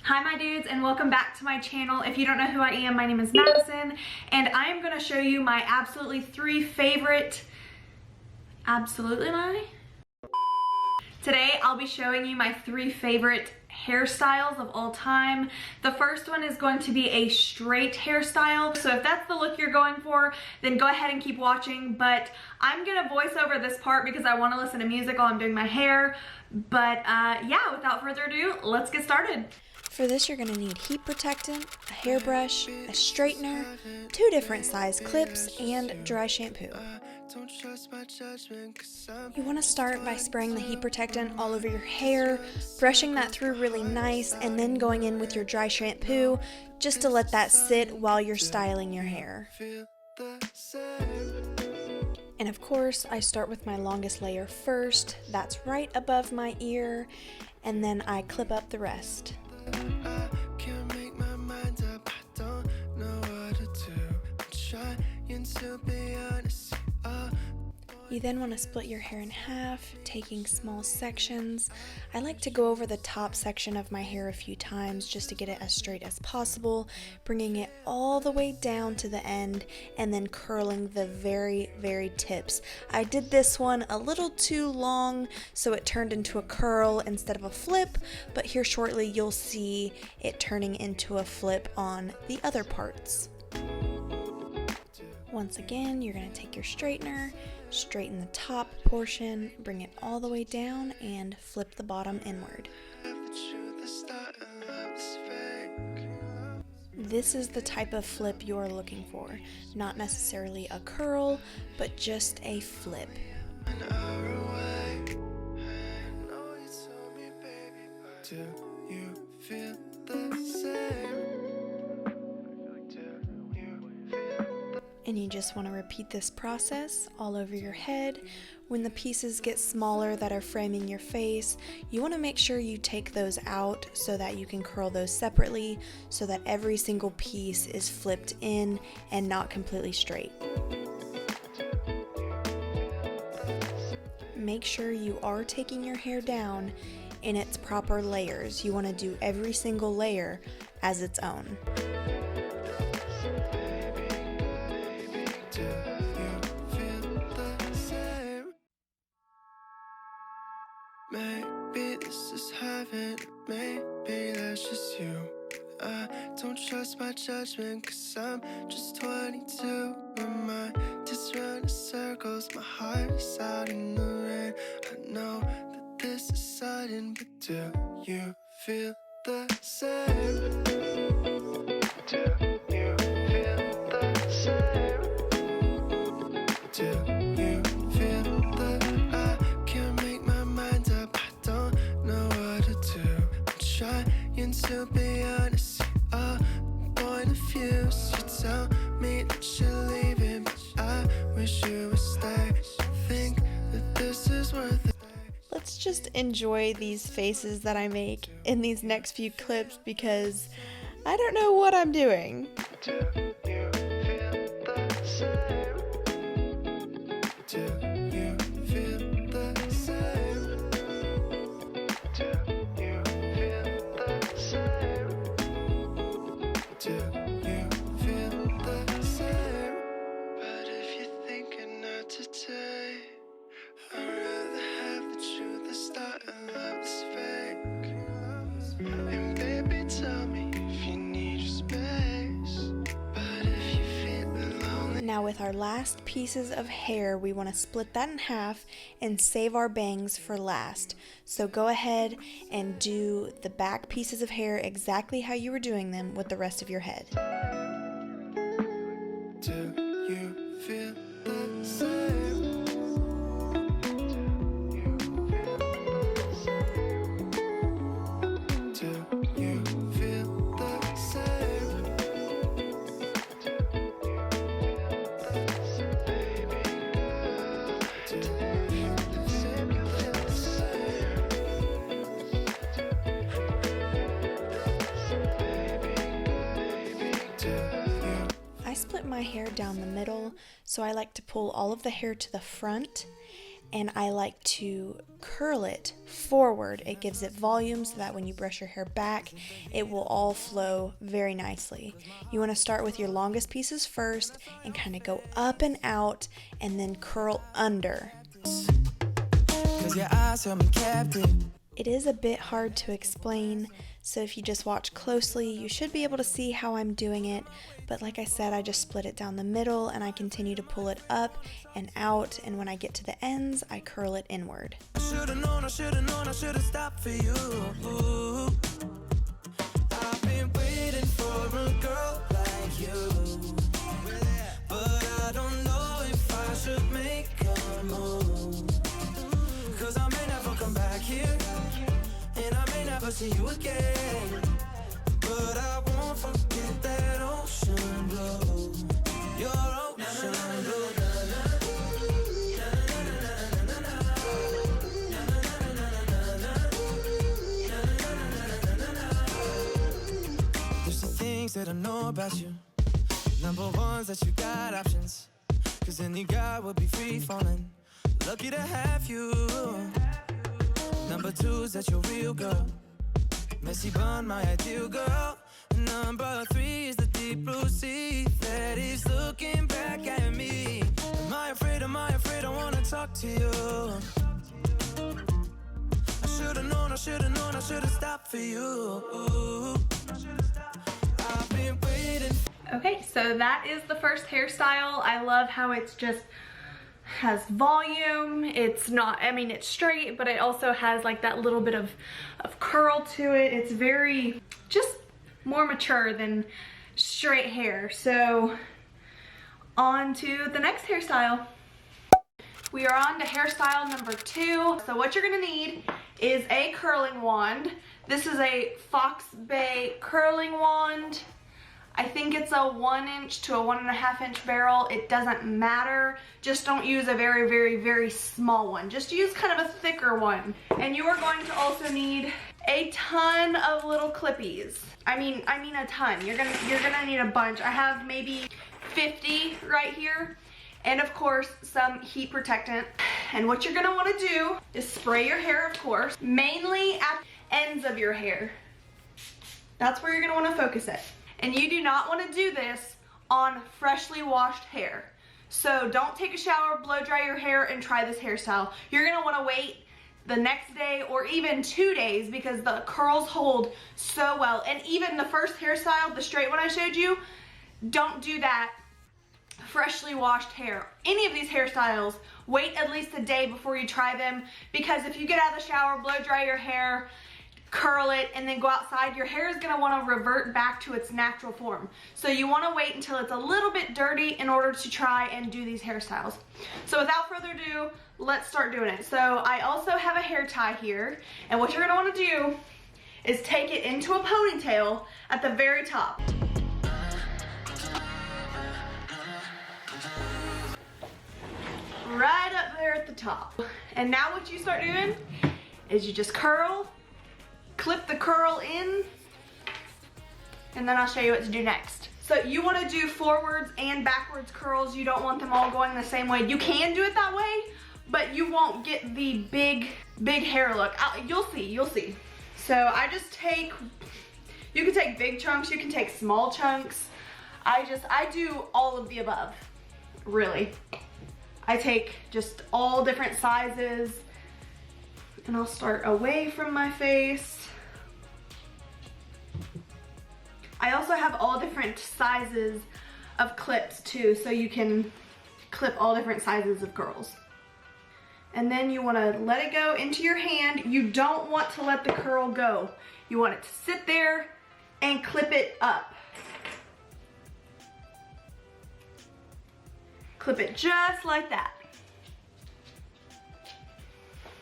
Hi my dudes, and welcome back to my channel. If you don't know who I am, my name is Madison, and I am gonna show you my absolutely three favorite, Today I'll be showing you my three favorite hairstyles of all time. The first one is going to be a straight hairstyle. So if that's the look you're going for, then go ahead and keep watching. But I'm gonna voice over this part because I wanna listen to music while I'm doing my hair. But yeah, without further ado, let's get started. For this, you're going to need heat protectant, a hairbrush, a straightener, 2 different size clips, and dry shampoo. You want to start by spraying the heat protectant all over your hair, brushing that through really nice, and then going in with your dry shampoo just to let that sit while you're styling your hair. And of course, I start with my longest layer first. That's right above my ear, and then I clip up the rest. I can't make my mind up, I don't know what to do. I'm trying to be honest. You then want to split your hair in half, taking small sections. I like to go over the top section of my hair a few times just to get it as straight as possible, bringing it all the way down to the end and then curling the very tips. I did this one a little too long, so it turned into a curl instead of a flip, but here shortly you'll see it turning into a flip on the other parts. Once again, you're going to take your straightener, straighten the top portion, bring it all the way down, and flip the bottom inward. This is the type of flip you're looking for. Not necessarily a curl, but just a flip. Do you feel the same? And you just want to repeat this process all over your head. When the pieces get smaller that are framing your face, you want to make sure you take those out so that you can curl those separately so that every single piece is flipped in and not completely straight. Make sure you are taking your hair down in its proper layers. You want to do every single layer as its own. Do you feel the same? Maybe this is heaven, maybe that's just you. I don't trust my judgment, cause I'm just 22. My mind just running circles, my heart is out in the rain. I know that this is sudden, but do you feel the same? Do you feel the same? Do you feel the I can't make my mind up, I don't know what to do. I'm trying to be honest, point of view. So you tell me that you're leaving, but I wish you would stay. I think that this is worth it. Let's just enjoy these faces that I make in these next few clips because I don't know what I'm doing. Do you feel the same? Do you feel the same? Do you feel the same? Do you feel the same? But if you're thinking not today, I'd rather have the truth than start a love that's fake. And baby, tell me if you need your space. But if you feel lonely. Now with our last pieces of hair, we want to split that in half and save our bangs for last. So go ahead and do the back pieces of hair exactly how you were doing them with the rest of your head. Do you feel the same? Do you feel the same? Baby girl, do you feel the same? You feel the same. Baby, do you? I split my hair down the middle, so I like to pull all of the hair to the front and I like to curl it forward. It gives it volume so that when you brush your hair back, it will all flow very nicely. You want to start with your longest pieces first and kind of go up and out and then curl under. It is a bit hard to explain, so if you just watch closely, you should be able to see how I'm doing it, but like I said, I just split it down the middle and I continue to pull it up and out, and when I get to the ends, I curl it inward. I should've known, I should've stopped for you. Ooh. I've been waiting for a girl like you, but I don't know if I should make a move, 'cause I may never come back here, and I may never see you again, but I won't forget that ocean blue, your ocean blue. There's some things that I know about you. Number one's that you got options, 'cause any guy would be free falling. Lucky to have you. Number two's that you're real, girl. Messy bun, my ideal girl. Number three is the deep blue sea that is looking back at me. Am I afraid, I wanna talk to you. I should've known, I should've stopped for you. I've been waiting. Okay, so that is the first hairstyle. I love how it's just has volume. It's not, I mean, it's straight, but it also has like that little bit of curl to it. It's very, just more mature than straight hair. So on to the next hairstyle. We are on to hairstyle number 2. So what you're gonna need is a curling wand. This is a Fox Bay curling wand. I think it's a 1 inch to a 1.5 inch barrel. It doesn't matter. Just don't use a very, very, very small one. Just use kind of a thicker one. And you are going to also need a ton of little clippies. I mean a ton. You're gonna need a bunch. I have maybe 50 right here. And of course, some heat protectant. And what you're gonna wanna do is spray your hair, of course, mainly at the ends of your hair. That's where you're gonna wanna focus it. And you do not want to do this on freshly washed hair. So don't take a shower, blow dry your hair, and try this hairstyle. You're going to want to wait the next day or even 2 days because the curls hold so well. And even the first hairstyle, the straight one I showed you, don't do that freshly washed hair. Any of these hairstyles, wait at least a day before you try them, because if you get out of the shower, blow dry your hair, curl it, and then go outside, your hair is going to want to revert back to its natural form. So you want to wait until it's a little bit dirty in order to try and do these hairstyles. So without further ado, let's start doing it. So I also have a hair tie here, and what you're going to want to do is take it into a ponytail at the very top. Right up there at the top. And now what you start doing is you just curl, clip the curl in, and then I'll show you what to do next. So you want to do forwards and backwards curls. You don't want them all going the same way. You can do it that way, but you won't get the big hair look. You'll see. So I just take, you can take big chunks, you can take small chunks. I do all of the above, really. I take just all different sizes, and I'll start away from my face. I also have all different sizes of clips too, so you can clip all different sizes of curls. And then you want to let it go into your hand. You don't want to let the curl go. You want it to sit there and clip it up. Clip it just like that,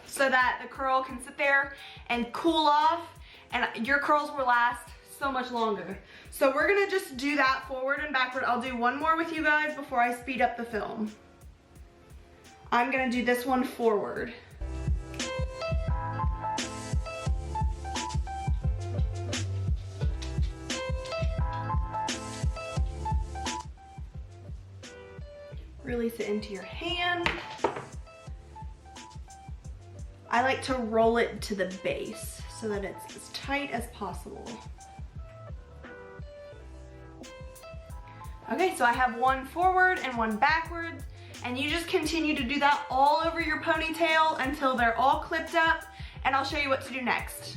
so that the curl can sit there and cool off, and your curls will last so much longer. So we're gonna just do that forward and backward. I'll do one more with you guys before I speed up the film. I'm gonna do this one forward. Release it into your hand. like to roll it to the base so that it's as tight as possible. Okay, so I have one forward and one backward, and you just continue to do that all over your ponytail until they're all clipped up, and I'll show you what to do next.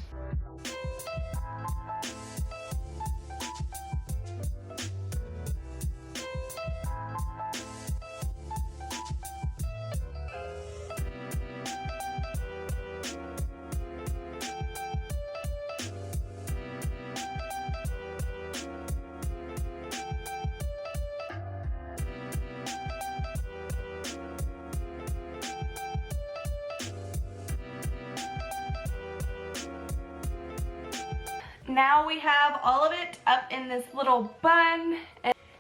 Now we have all of it up in this little bun,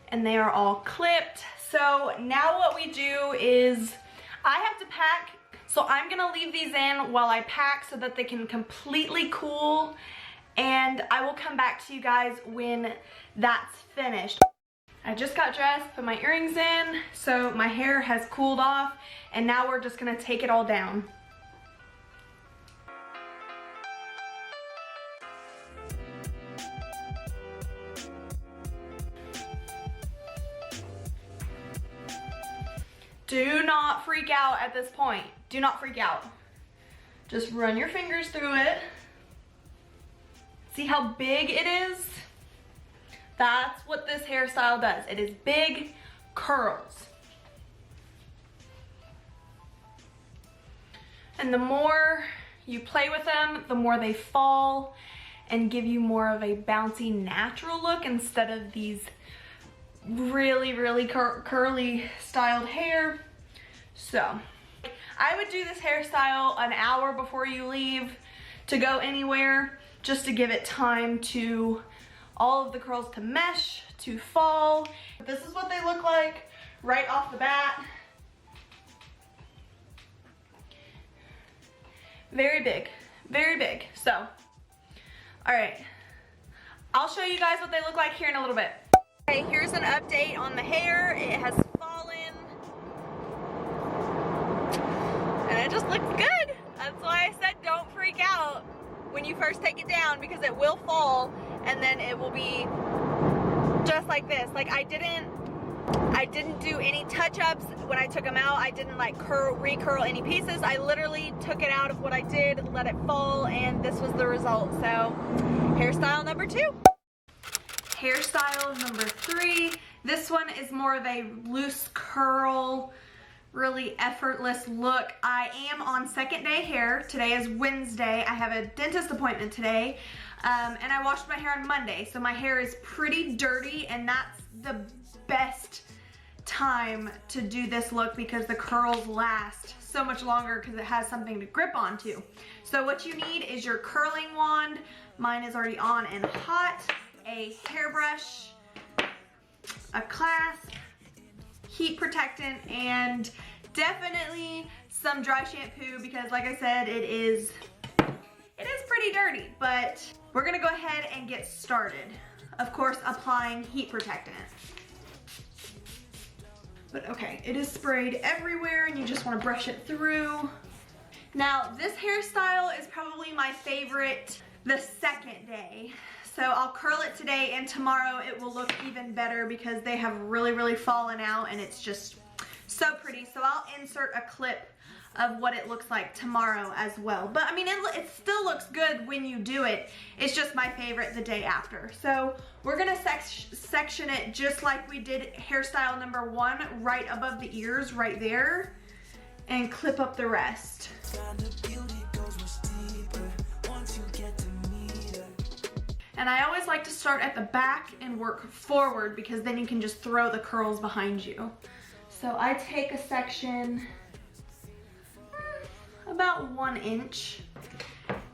and they are all clipped. So now what we do is, I have to pack, so I'm gonna leave these in while I pack so that they can completely cool, and I will come back to you guys when that's finished. I just got dressed, put my earrings in, so my hair has cooled off, and now we're just gonna take it all down. Do not freak out at this point. Do not freak out. Just run your fingers through it. See how big it is? That's what this hairstyle does. It is big curls. And the more you play with them, the more they fall and give you more of a bouncy, natural look instead of these really curly styled hair. So I would do this hairstyle an hour before you leave to go anywhere, just to give it time to all of the curls to mesh, to fall. This is what they look like right off the bat. Very big, very big. So, all right, I'll show you guys what they look like here in a little bit. Okay, here's an update on the hair. It has fallen, and it just looks good. That's why I said don't freak out when you first take it down, because it will fall, and then it will be just like this. Like I didn't do any touch-ups when I took them out. I didn't like recurl any pieces. I literally took it out of what I did, let it fall, and this was the result. So, hairstyle number 2. Hairstyle number 3. This one is more of a loose curl, really effortless look. I am on second day hair. Today is Wednesday. I have a dentist appointment today, and I washed my hair on Monday, so my hair is pretty dirty, and that's the best time to do this look because the curls last so much longer because it has something to grip onto. So what you need is your curling wand. Mine is already on and hot. A hairbrush, a clasp, heat protectant, and definitely some dry shampoo because like I said, it is pretty dirty, but we're gonna go ahead and get started. Of course, applying heat protectant. But okay, it is sprayed everywhere and you just wanna brush it through. Now, this hairstyle is probably my favorite the second day. So I'll curl it today, and tomorrow it will look even better because they have really fallen out and it's just so pretty. So I'll insert a clip of what it looks like tomorrow as well. But I mean, it still looks good when you do it. It's just my favorite the day after. So we're gonna section it just like we did hairstyle number 1, right above the ears, right there, and clip up the rest. And I always like to start at the back and work forward because then you can just throw the curls behind you. So I take a section about 1 inch,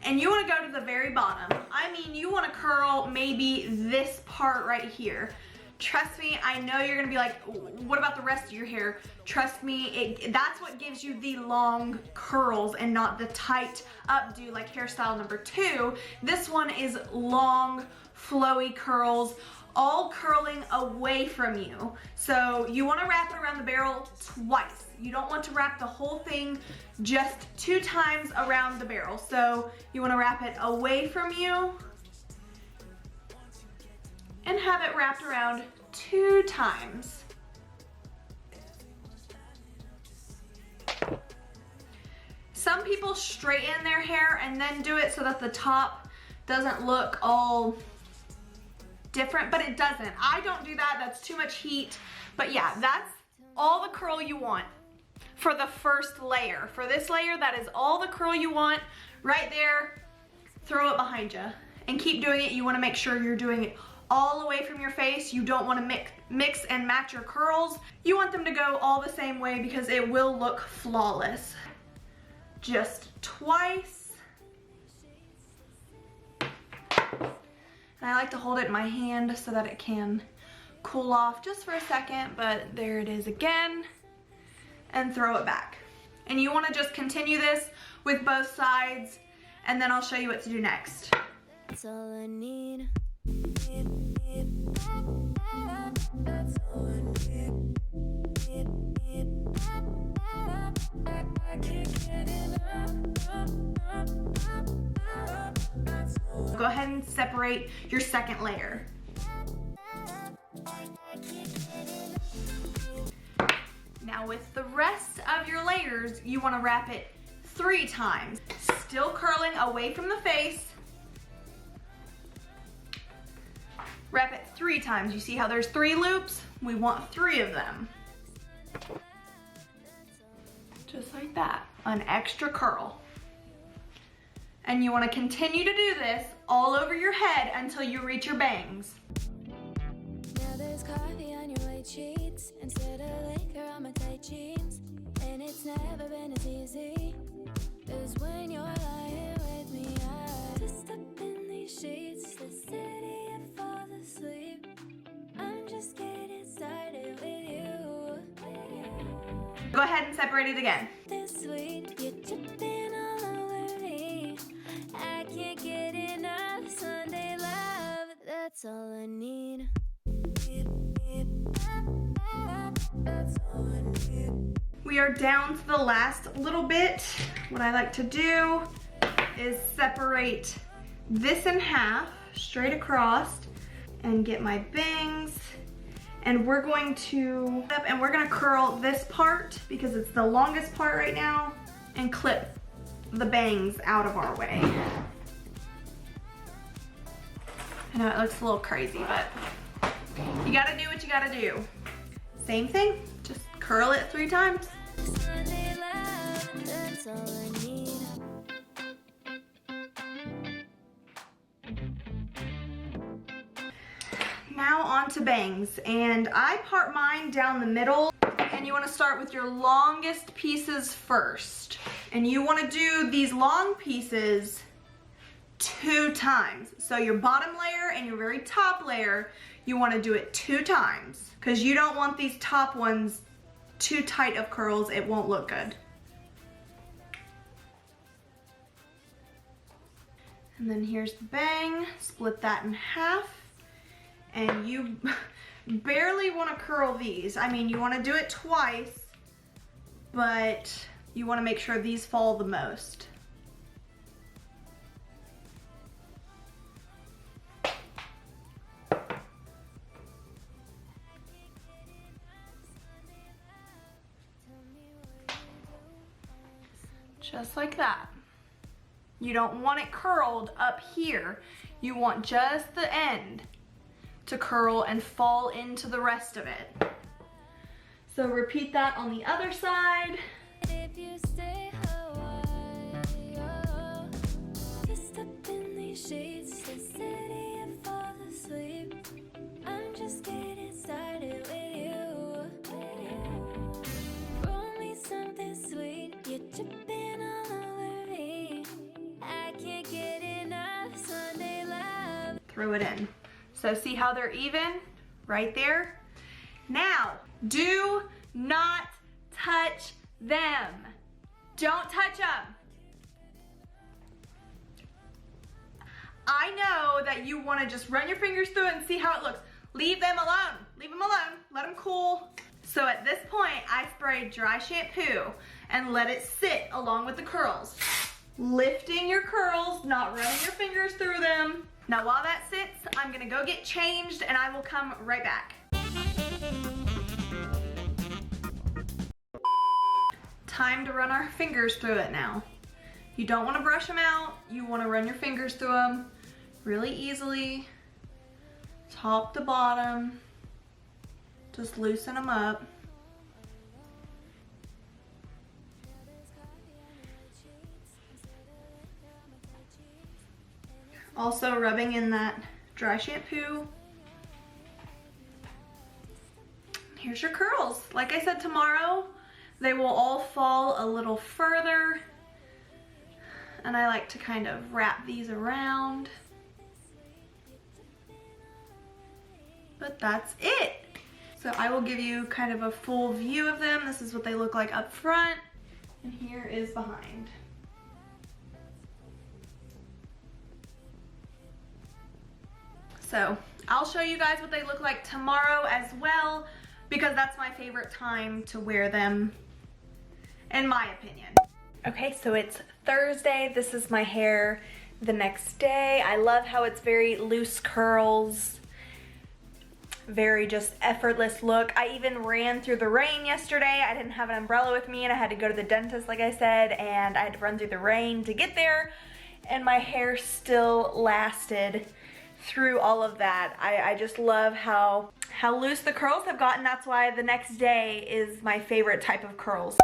and you want to go to the very bottom. I mean, you want to curl maybe this part right here. Trust me, I know you're gonna be like, what about the rest of your hair? Trust me, that's what gives you the long curls and not the tight updo like hairstyle number 2. This one is long, flowy curls all curling away from you. So you wanna wrap it around the barrel twice. You don't want to wrap the whole thing just 2 times around the barrel. So you wanna wrap it away from you and have it wrapped around 2 times. Some people straighten their hair and then do it so that the top doesn't look all different, but it doesn't. I don't do that, that's too much heat. But yeah, that's all the curl you want for the first layer. For this layer, that is all the curl you want right there. Throw it behind you and keep doing it. You wanna make sure you're doing it all away from your face. You don't wanna mix and match your curls. You want them to go all the same way because it will look flawless. Just twice. And I like to hold it in my hand so that it can cool off just for a second, but there it is again. And throw it back. And you wanna just continue this with both sides, and then I'll show you what to do next. That's all I need. Go ahead and separate your second layer. Now with the rest of your layers, you want to wrap it 3 times. Still curling away from the face. Wrap it 3 times. You see how there's 3 loops? We want 3 of them. Just like that, an extra curl. And you want to continue to do this all over your head until you reach your bangs. Now there's coffee on your white sheets instead of liquor on my tight jeans. And it's never been as easy as when you're lying with me. I just up in these sheets, the city and fall asleep. I'm just getting started with you. Go ahead and separate it again. This sweet, you're dripping all over me. I can't get enough Sunday love. That's all I need. That's all I need. We are down to the last little bit. What I like to do is separate this in half, straight across, and get my bangs. And we're going to curl this part because it's the longest part right now, and clip the bangs out of our way. I know it looks a little crazy, but you gotta do what you gotta do. Same thing, just curl it 3 times. Sunday love, that's all I need. Now on to bangs, and I part mine down the middle, and you want to start with your longest pieces first. And you want to do these long pieces 2 times. So your bottom layer and your very top layer, you want to do it 2 times because you don't want these top ones too tight of curls. It won't look good. And then here's the bang, split that in half. And you barely want to curl these. I mean, you want to do it twice, but you want to make sure these fall the most. Just like that. You don't want it curled up here. You want just the end to curl and fall into the rest of it. So repeat that on the other side. If you stay a while, just up in these sheets, the city and fall asleep. I'm just getting started with you. Roll me something sweet, you're dripping all over me. I can't get enough Sunday love. Throw it in. So see how they're even right there? Now, do not touch them. Don't touch them. I know that you want to just run your fingers through it and see how it looks. leave them alone. Leave them alone. Let them cool. So at this point, I spray dry shampoo and let it sit along with the curls. Lifting your curls, not running your fingers through them. Now while that sits, I'm gonna go get changed and I will come right back. Time to run our fingers through it now. You don't want to brush them out. You want to run your fingers through them really easily, top to bottom. Just loosen them up. Also rubbing in that dry shampoo. Here's your curls. Like I said, tomorrow they will all fall a little further. And I like to kind of wrap these around. But that's it. So I will give you kind of a full view of them. This is what they look like up front. And here is behind. So I'll show you guys what they look like tomorrow as well, because that's my favorite time to wear them, in my opinion. Okay, so it's Thursday. This is my hair the next day. I love how it's very loose curls, very just effortless look. I even ran through the rain yesterday. I didn't have an umbrella with me and I had to go to the dentist, like I said, and I had to run through the rain to get there, and my hair still lasted through all of that. I just love how loose the curls have gotten. That's why the next day is my favorite type of curls.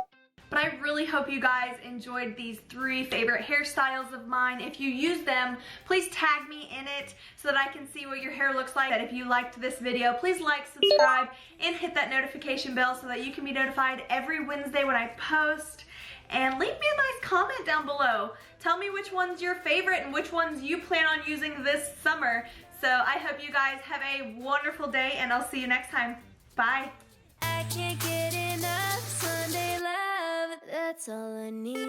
But I really hope you guys enjoyed these 3 favorite hairstyles of mine. If you use them, please tag me in it so that I can see what your hair looks like. And if you liked this video, please like, subscribe, and hit that notification bell so that you can be notified every Wednesday when I post. And leave me a nice comment down below. Tell me which one's your favorite and which ones you plan on using this summer. So I hope you guys have a wonderful day, and I'll see you next time. Bye. I can't get enough Sunday love. That's all I need.